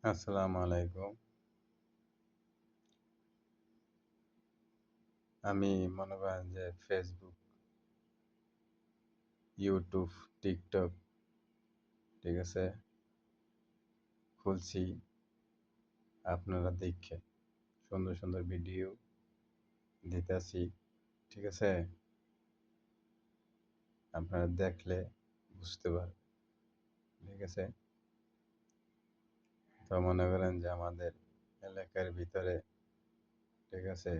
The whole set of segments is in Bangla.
আসসালামু আলাইকুম। আমি মনে করেন যে Facebook, YouTube, TikTok, ঠিক আছে? খুলছি আপনারা দেইখ্যা। সুন্দর, সুন্দর ভিডিও দিতাছি, ঠিক আছে? আপনারা দেখলে বুঝতে পারবেন, ঠিক আছে? তো মনে করেন যে আমাদের এলাকার ভিতরে, ঠিক আছে?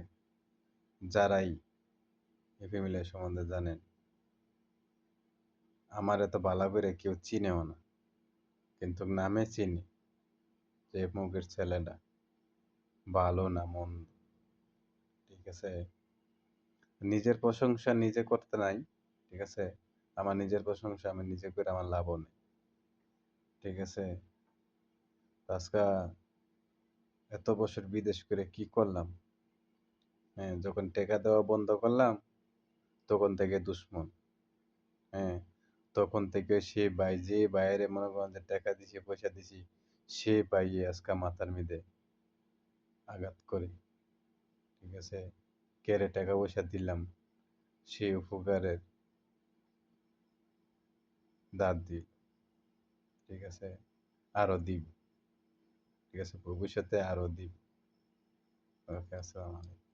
যারাই এই ফ্যামিলি সম্বন্ধে জানেন, আমার এত ভালো করে কেউ চিনেও না। কিন্তু নামে চিনি যে অমুকের ছেলেটা ভালো না মন্দ, ঠিক আছে? নিজের প্রশংসা নিজে করতে নাই, ঠিক আছে? আমার নিজের প্রশংসা আমি নিজে করে আমার লাভও নেই, ঠিক আছে? তো আজকা এত বছর বিদেশ করে কি করলাম? হ্যাঁ, যখন টেকা দেওয়া বন্ধ করলাম তখন থেকে দুশ্মন। হ্যাঁ, তখন থেকে সে ভাই যে বাইরে মনে করেন যে টাকা দিছি পয়সা দিছি সে পাইয়ে আজকা মাথার মধ্যে আঘাত করে, ঠিক আছে? কেরে টাকা পয়সা দিলাম সে উপকারের দাঁত দিল, ঠিক আছে? আরো দিব, ঠিক আছে? ভবিষ্যতে আরো দিব। ওকে, আসসালামু আলাইকুম।